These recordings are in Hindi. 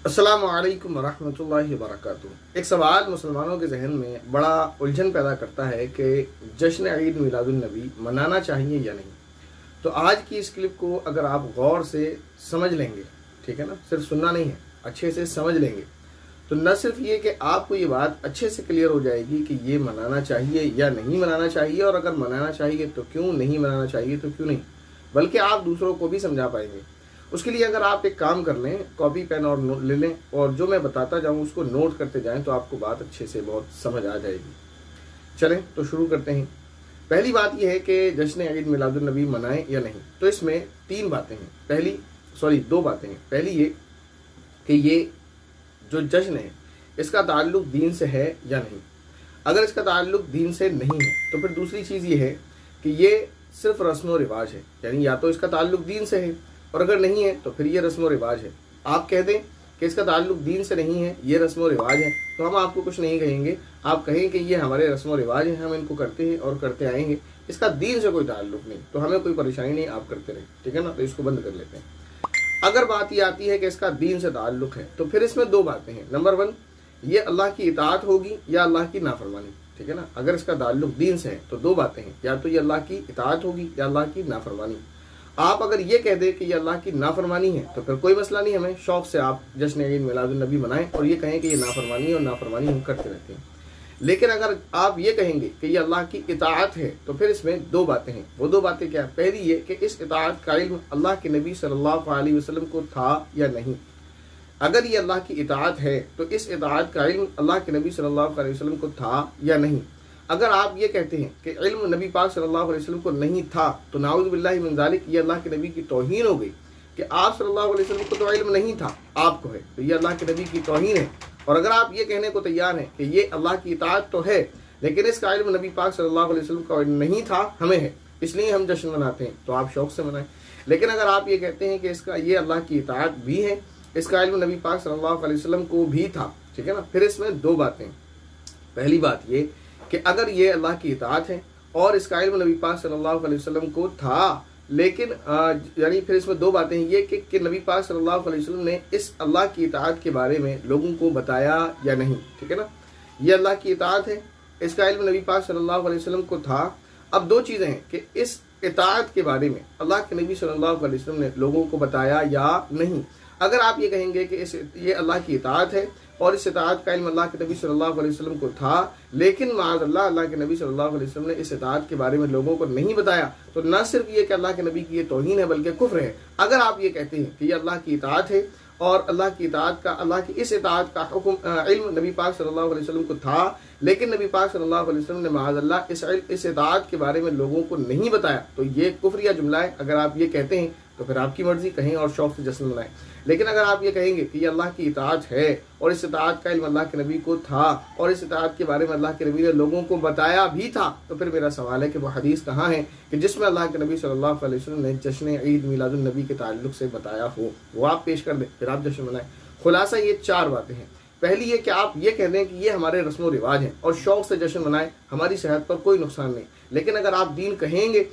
अस्सलामु अलैकुम वरहमतुल्लाहि वबरकातुहू। एक सवाल मुसलमानों के जहन में बड़ा उलझन पैदा करता है कि जश्न ईद मिलादुन्नबी मनाना चाहिए या नहीं। तो आज की इस क्लिप को अगर आप गौर से समझ लेंगे, ठीक है ना, सिर्फ सुनना नहीं है, अच्छे से समझ लेंगे, तो न सिर्फ ये कि आपको ये बात अच्छे से क्लियर हो जाएगी कि ये मनाना चाहिए या नहीं मनाना चाहिए, और अगर मनाना चाहिए तो क्यों, नहीं मनाना चाहिए तो क्यों नहीं, बल्कि आप दूसरों को भी समझा पाएंगे। उसके लिए अगर आप एक काम कर लें, कॉपी पेन और नोट ले लें और जो मैं बताता जाऊं उसको नोट करते जाएं, तो आपको बात अच्छे से बहुत समझ आ जाएगी। चलें तो शुरू करते हैं। पहली बात यह है कि जश्न ईद मिलादुन्नबी मनाएं या नहीं। तो इसमें दो बातें हैं। पहली ये कि ये जो जश्न है इसका ताल्लुक दीन से है या नहीं। अगर इसका ताल्लुक दीन से नहीं है तो फिर दूसरी चीज़ ये है कि ये सिर्फ रस्म व रिवाज है, यानी या तो इसका ताल्लुक दीन से है, और अगर नहीं है तो फिर ये रस्म व रिवाज है। आप कह दें कि इसका ताल्लुक दीन से नहीं है, ये रस्म व रिवाज है, तो हम आपको कुछ नहीं कहेंगे। आप कहें कि ये हमारे रस्म व रिवाज हैं, हम इनको करते हैं और करते आएंगे, इसका दीन से कोई ताल्लुक नहीं, तो हमें कोई परेशानी नहीं, आप करते रहे, ठीक है ना। तो इसको बंद कर लेते हैं। अगर बात ये आती है कि इसका दीन से ताल्लुक है, तो फिर इसमें दो बातें हैं। नंबर 1, ये अल्लाह की इताअत होगी या अल्लाह की नाफरमानी, ठीक है ना। अगर इसका ताल्लुक दीन से है तो दो बातें हैं, या तो ये अल्लाह की इताअत होगी या अल्लाह की नाफरमानी। आप अगर ये कह दें कि ये अल्लाह की नाफरमानी है तो फिर कोई मसला नहीं, हमें शौक से आप जश्न ईद मिलादुन्नबी मनाएं और ये कहें कि ये नाफरमानी है और नाफरमानी हम करते रहते हैं। लेकिन अगर आप ये कहेंगे कि ये अल्लाह की इताअत है तो फिर इसमें दो बातें हैं। वो दो बातें क्या है? पहली ये कि इस इताअत का इल्म अल्लाह के नबी सल्लल्लाहु अलैहि वसल्लम को था या नहीं। अगर ये अल्लाह की इताअत है तो इस इताअत का इल्म अल्लाह के नबी सल्लल्लाहु अलैहि वसल्लम को था या नहीं। अगर आप ये कहते हैं कि इल्म नबी पाक सल्लल्लाहु अलैहि वसल्लम को नहीं था, तो नाउज़ु बिल्लाहि मिन ज़ालिक, ये अल्लाह के नबी की तौहीन हो गई कि आप सल्लल्लाहु अलैहि वसल्लम को तो इल्म नहीं था, आपको है, तो ये अल्लाह के नबी की तौहीन है। और अगर आप ये कहने को तैयार हैं कि ये अल्लाह की इताअत तो है लेकिन इसका इल्म नबी पाक सल्लल्लाहु अलैहि वसल्लम का नहीं था, हमें है, इसलिए हम जश्न मनाते हैं, तो आप शौक से मनाएं। लेकिन अगर आप ये कहते हैं कि इसका ये अल्लाह की इताअत भी है, इसका इल्म नबी पाक सल्लल्लाहु अलैहि वसल्लम को भी था, ठीक है ना, फिर इसमें दो बातें। पहली बात ये कि अगर ये अल्लाह की इताअत है और इसका इल्म नबी पाक सल्लल्लाहु अलैहि वसल्लम को था, लेकिन यानी फिर इसमें दो बातें हैं ये कि नबी पाक सल्लल्लाहु अलैहि वसल्लम ने इस अल्लाह की इताअत के बारे में लोगों को बताया या नहीं, ठीक है ना। ये अल्लाह की इताअत है, इसका इल्म नबी पाक सल्लल्लाहु अलैहि वसल्लम को था। अब दो चीज़ें हैं कि इस इताअत के बारे में अल्लाह के नबी सल्लल्लाहु अलैहि वसल्लम ने लोगों को बताया या नहीं। अगर आप ये कहेंगे कि ये अल्लाह की इताअत है और इस इताअत का इल्म अल्लाह के नबी सल्लल्लाहु अलैहि वसल्लम को था, लेकिन माअज़ल्लाह अल्लाह के नबी सल्लल्लाहु अलैहि वसल्लम ने इस इताअत के बारे में लोगों को नहीं बताया, तो न सिर्फ ये कि अल्लाह के नबी की ये तौहीन है बल्कि कुफ्र है। अगर आप ये कहते हैं कि ये अल्लाह की इताअत है और अल्लाह की इताअत का, अल्लाह की इस इताअत का हुक्म इल्म नबी पाक सल्लल्लाहु अलैहि वसल्लम को था, लेकिन नबी पाक सल्लल्लाहु अलैहि वसल्लम ने माअज़ल्लाह इस इताअत के बारे में लोगों को नहीं बताया, तो ये कुफ्रिया जुमला है। अगर आप ये कहते हैं तो फिर आपकी मर्जी, कहें और शौक से जश्न मनाएं। लेकिन अगर आप ये कहेंगे कि ये अल्लाह की इताअत है और इस इताअत का इल्म अल्लाह के नबी को था और इस इताअत के बारे में अल्लाह के नबी ने लोगों को बताया भी था, तो फिर मेरा सवाल है कि वो हदीस कहाँ है कि जिसमें अल्लाह के नबी सल्लल्लाहु अलैहि वसल्लम ने जश्न ईद मिलादुन्नबी के ताल्लुक से बताया हो, वो आप पेश कर दें, फिर आप जश्न मनाएं। खुलासा ये चार बातें हैं। पहली ये कि आप ये कह दें कि ये हमारे रस्म व रिवाज हैं और शौक से जश्न मनाएं, हमारी सेहत पर कोई नुकसान नहीं। लेकिन अगर आप दीन कहेंगे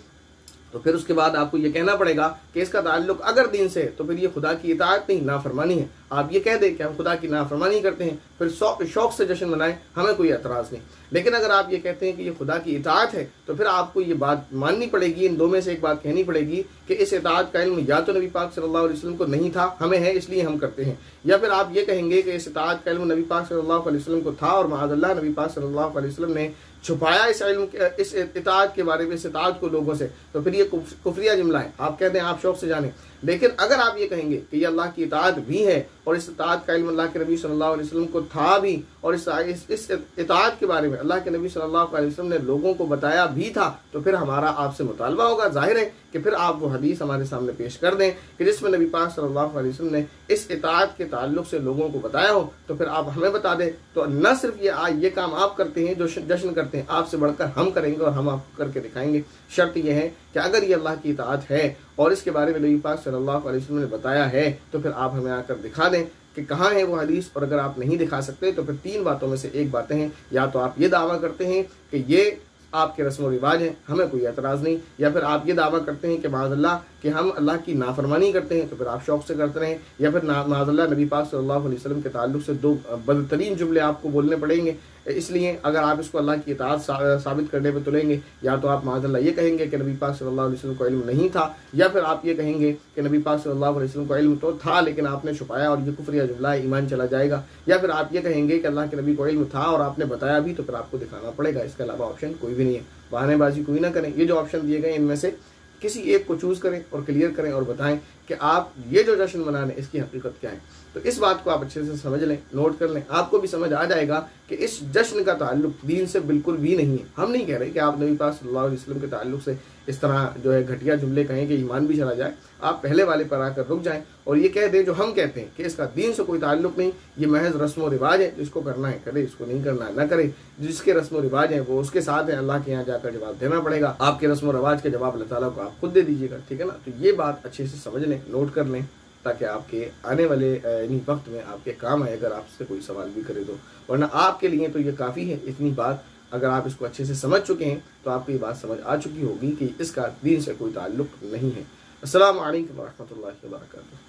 तो फिर उसके बाद आपको ये कहना पड़ेगा कि इसका ताल्लुक अगर दीन से है तो फिर ये खुदा की इताअत नहीं, नाफरमानी है। आप ये कह दें कि हम खुदा की नाफरमानी करते हैं, फिर शौक से जश्न मनाएं, हमें कोई एतराज़ नहीं। लेकिन अगर आप ये कहते हैं कि ये खुदा की इताअत है तो फिर आपको ये बात माननी पड़ेगी, इन दो में से एक बात कहनी पड़ेगी कि इस इताअत का इल्म या तो नबी पाक सल्लल्लाहु अलैहि वसल्लम को नहीं था, हमें है इसलिए हम करते हैं, या फिर आप ये कहेंगे कि इस इताअत का इल्म नबी पाक सल्लल्लाहु अलैहि वसल्लम को था और माअज़ल्लाह नबी पाक सल्लल्लाहु अलैहि वसल्लम ने छुपाया इस इताअत के बारे में, इस इताअत को लोगों से, तो फिर ये कुफ्रिया जुमला है। आप कहते हैं, आप शौक से जाने। लेकिन अगर आप ये कहेंगे कि ये अल्लाह की इताअत भी है और इस इताअत का इल्म अल्लाह के नबी सल्लल्लाहु अलैहि वसल्लम को था भी और इस इताअत के बारे में अल्लाह के नबी सल्लल्लाहु अलैहि वसल्लम ने लोगों को बताया भी था, तो फिर हमारा आपसे मुतालबा होगा, जाहिर है कि फिर आप वो हदीस हमारे सामने पेश कर दें कि जिसमें नबी पाक सल्लल्लाहु अलैहि वसल्लम ने इस इताअत के ताल्लुक से लोगों को बताया हो, तो फिर आप हमें बता दें। तो न सिर्फ ये काम आप करते हैं जो जश्न करते हैं, आपसे बढ़कर हम करेंगे और हम आपको करके दिखाएंगे। शर्त यह है कि अगर ये अल्लाह की इताअत है और इसके बारे में नबी पाक सल्लल्लाहु अलैहि वसल्लम ने बताया है, तो फिर आप हमें आकर दिखा दें कि कहाँ है वो हदीस। और अगर आप नहीं दिखा सकते तो फिर तीन बातों में से एक बातें हैं, या तो आप ये दावा करते हैं कि ये आपके रस्म व रिवाज हैं, हमें कोई एतराज़ नहीं, या फिर आप ये दावा करते हैं कि माज़अल्लाह कि हम अल्लाह की नाफरमानी करते हैं तो फिर आप शौक से करते रहें, या फिर माज़अल्लाह नबी पाक सल्लल्लाहु अलैहि वसल्लम के ताल्लुक से दो बदतरीन जुमले आपको बोलने पड़ेंगे। इसलिए अगर आप इसको अल्लाह की इताअत साबित करने पर तुलेंगे, या तो आप माज़अल्लाह ये कहेंगे कि नबी पाक सल्लल्लाहु अलैहि वसल्लम को इल्म नहीं था, या फिर आप ये कहेंगे कि नबी पाक सल्लल्लाहु अलैहि वसल्लम को इल्म तो था लेकिन आपने छुपाया और ये कुफ्र या जुमला है, ईमान चला जाएगा, या फिर आप ये कहेंगे कि अल्लाह के नबी को इल्म था और आपने बताया भी, तो फिर आपको दिखाना पड़ेगा। इसके अलावा ऑप्शन कोई भी नहीं है। बहानेबाजी कोई ना करें। ये जो ऑप्शन दिए गए इनमें से किसी एक को चूज करें और क्लियर करें और बताएं कि आप ये जो जश्न मना रहे हैं इसकी हकीकत क्या है। तो इस बात को आप अच्छे से समझ लें, नोट कर लें, आपको भी समझ आ जाएगा कि इस जश्न का ताल्लुक दीन से बिल्कुल भी नहीं है। हम नहीं कह रहे कि आप नबी पाक सल्लल्लाहु अलैहि वसल्लम के ताल्लुक से इस तरह जो है घटिया जुमले कहें कि ईमान भी चला जाए। आप पहले वाले पर आकर रुक जाएं और ये कह दें जो हम कहते हैं कि इसका दीन से कोई ताल्लुक नहीं, ये महज रस्म व रिवाज है, जिसको करना है करे, इसको नहीं करना है ना करे। जिसके रस्म व रिवाज हैं वो उसके साथ हैं, अल्लाह के यहाँ जाकर जवाब देना पड़ेगा। आपके रस्म व रिवाज के जवाब अल्लाह ताला को आप खुद दे दीजिएगा, ठीक है ना। तो ये बात अच्छे से समझ लें, नोट कर लें, ताकि आपके आने वाले इन्हीं वक्त में आपके काम आए अगर आपसे कोई सवाल भी करे तो। वरना आपके लिए तो ये काफ़ी है, इतनी बात अगर आप इसको अच्छे से समझ चुके हैं तो आपको ये बात समझ आ चुकी होगी कि इसका दीन से कोई ताल्लुक नहीं है। अस्सलामु अलैकुम व रहमतुल्लाहि व बरकातुहू।